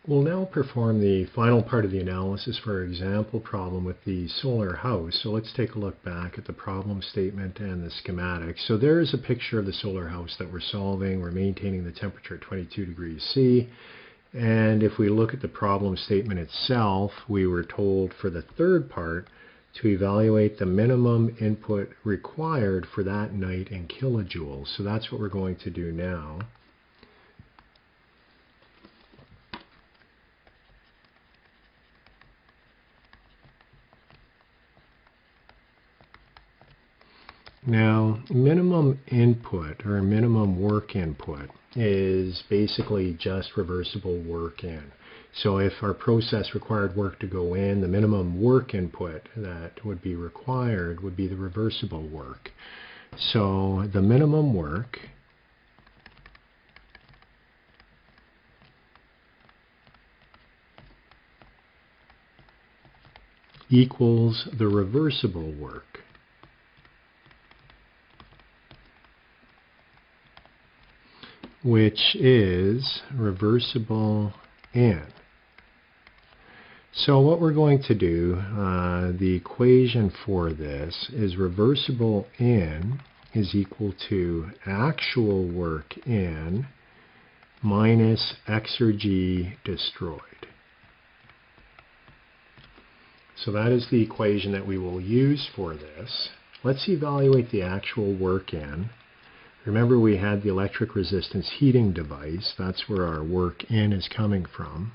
We'll now perform the final part of the analysis for our example problem with the solar house. So let's take a look back at the problem statement and the schematic. So there is a picture of the solar house that we're solving. We're maintaining the temperature at 22 degrees C. And if we look at the problem statement itself, we were told for the third part to evaluate the minimum input required for that night in kilojoules. So that's what we're going to do now. Now, minimum input or minimum work input is basically just reversible work in. So if our process required work to go in, the minimum work input that would be required would be the reversible work. So the minimum work equals the reversible work. Which is reversible in. So what we're going to do, the equation for this is reversible in is equal to actual work in minus exergy destroyed. So that is the equation that we will use for this. Let's evaluate the actual work in. Remember, we had the electric resistance heating device. That's where our work in is coming from.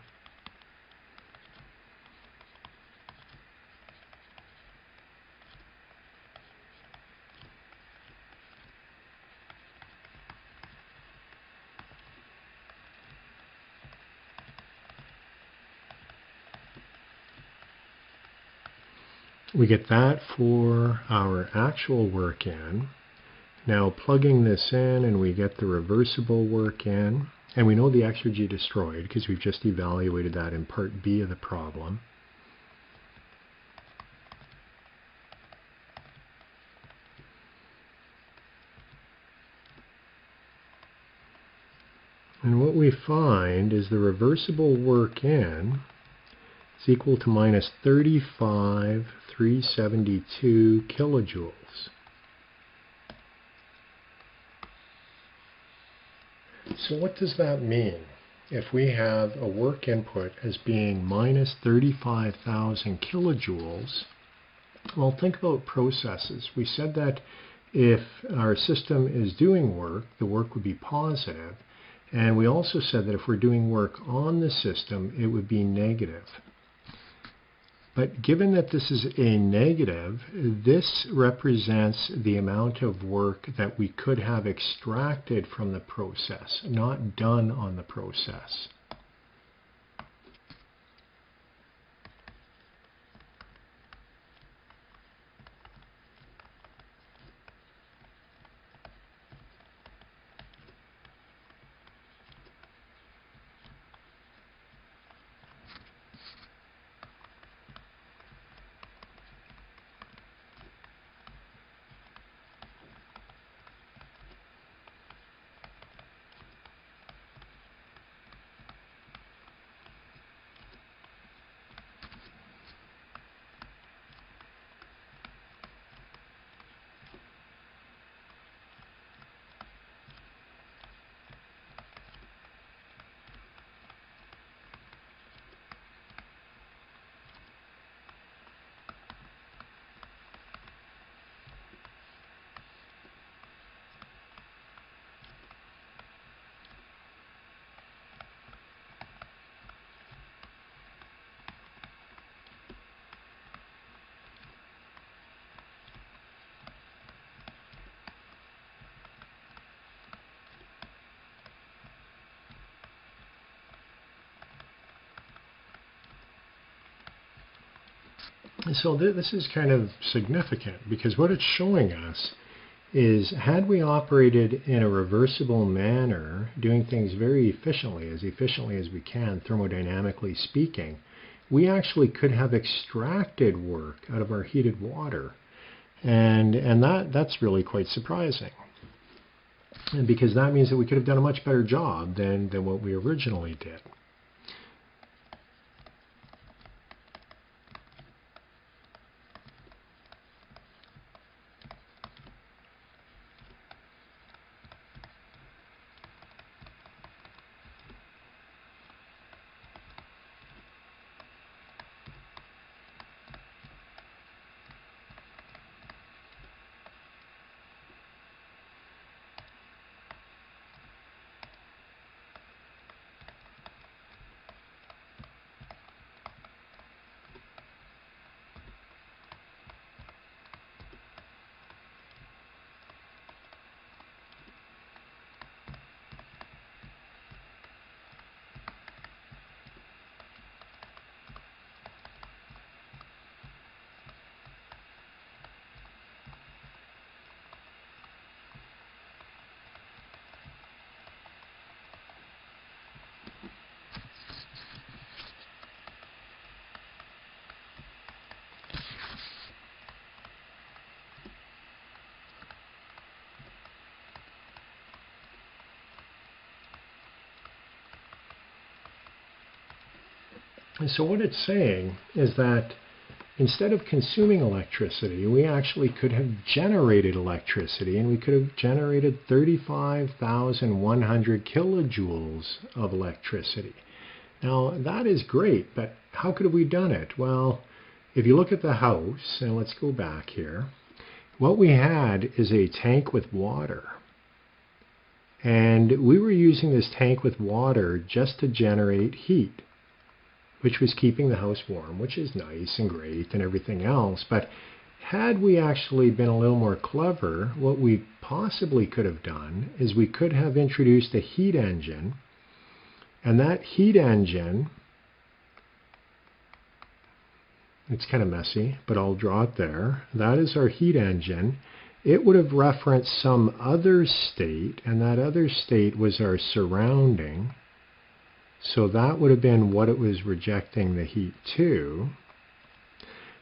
We get that for our actual work in. Now plugging this in and we get the reversible work in, and we know the exergy destroyed because we've just evaluated that in part B of the problem. And what we find is the reversible work in is equal to minus 35,372 kilojoules. So what does that mean? If we have a work input as being minus 35,000 kilojoules, well, think about processes. We said that if our system is doing work, the work would be positive. And we also said that if we're doing work on the system, it would be negative. But given that this is a negative, this represents the amount of work that we could have extracted from the process, not done on the process. So this is kind of significant because what it's showing us is had we operated in a reversible manner, doing things very efficiently as we can, thermodynamically speaking, we actually could have extracted work out of our heated water. And that's really quite surprising. And because that means that we could have done a much better job than what we originally did. And so what it's saying is that instead of consuming electricity, we actually could have generated electricity, and we could have generated 35,100 kilojoules of electricity. Now, that is great, but how could have we done it? Well, if you look at the house, and let's go back here, what we had is a tank with water. And we were using this tank with water just to generate heat, which was keeping the house warm, which is nice and great and everything else. But had we actually been a little more clever, what we possibly could have done is we could have introduced a heat engine, and that heat engine, it's kind of messy, but I'll draw it there. That is our heat engine. It would have referenced some other state, and that other state was our surrounding. So that would have been what it was rejecting the heat to.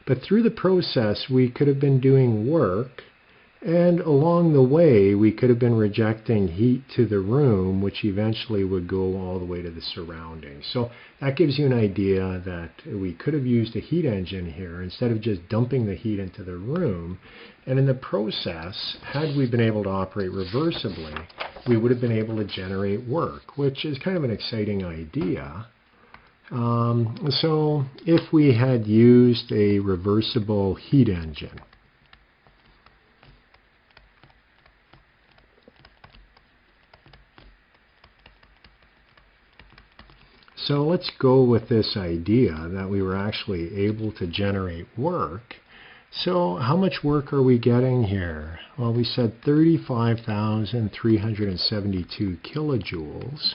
But through the process, we could have been doing work, and along the way, we could have been rejecting heat to the room, which eventually would go all the way to the surroundings. So that gives you an idea that we could have used a heat engine here instead of just dumping the heat into the room. And in the process, had we been able to operate reversibly, we would have been able to generate work, which is kind of an exciting idea. So if we had used a reversible heat engine, so let's go with this idea that we were actually able to generate work. So how much work are we getting here? Well, we said 35,372 kilojoules.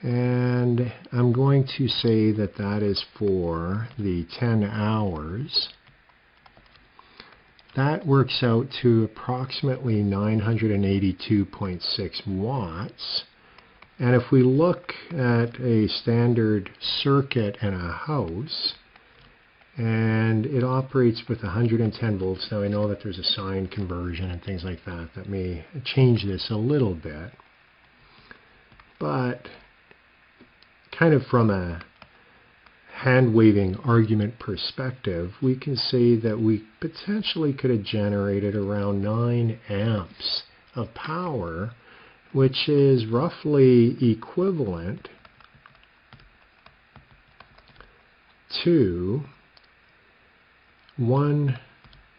And I'm going to say that that is for the 10 hours. That works out to approximately 982.6 watts. And if we look at a standard circuit in a house, and it operates with 110 volts. Now I know that there's a sign conversion and things like that that may change this a little bit. But kind of from a hand-waving argument perspective, we can say that we potentially could have generated around 9 amps of power, which is roughly equivalent to one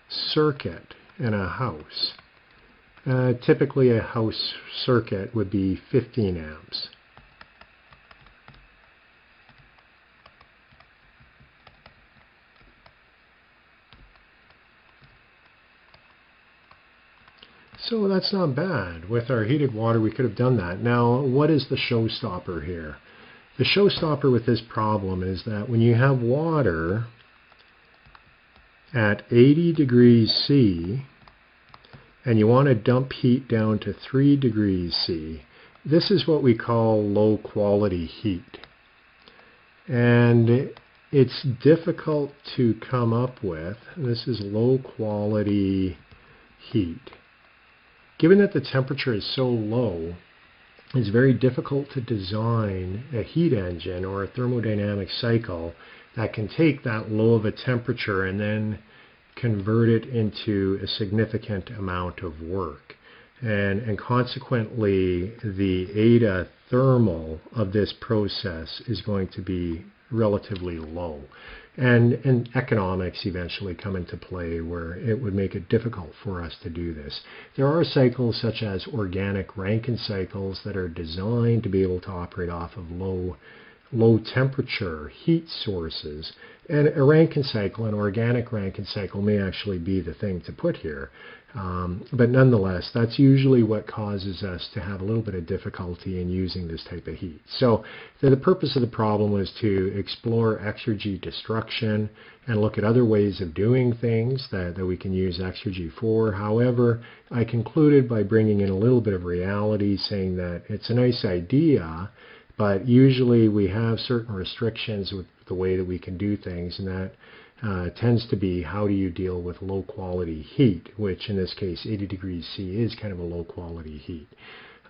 circuit in a house. Typically a house circuit would be 15 amps. So that's not bad. With our heated water, we could have done that. Now, what is the showstopper here? The showstopper with this problem is that when you have water at 80 degrees C and you want to dump heat down to 3 degrees C, this is what we call low quality heat. And it's difficult to come up with. This is low quality heat. Given that the temperature is so low, it's very difficult to design a heat engine or a thermodynamic cycle that can take that low of a temperature and then convert it into a significant amount of work. And consequently, the eta thermal of this process is going to be relatively low. And economics eventually come into play where it would make it difficult for us to do this. There are cycles such as organic Rankine cycles that are designed to be able to operate off of low temperature heat sources. And a Rankine cycle, an organic Rankine cycle, may actually be the thing to put here. But nonetheless, that's usually what causes us to have a little bit of difficulty in using this type of heat. So the purpose of the problem was to explore Exergy destruction and look at other ways of doing things that we can use Exergy for. However, I concluded by bringing in a little bit of reality, saying that it's a nice idea, but usually we have certain restrictions with the way that we can do things, and that tends to be how do you deal with low quality heat, which in this case 80 degrees C is kind of a low quality heat.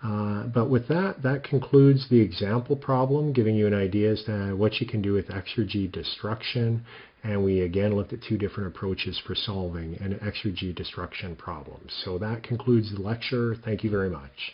But with that, that concludes the example problem, giving you an idea as to what you can do with Exergy Destruction. And we again looked at two different approaches for solving an Exergy Destruction problem. So that concludes the lecture. Thank you very much.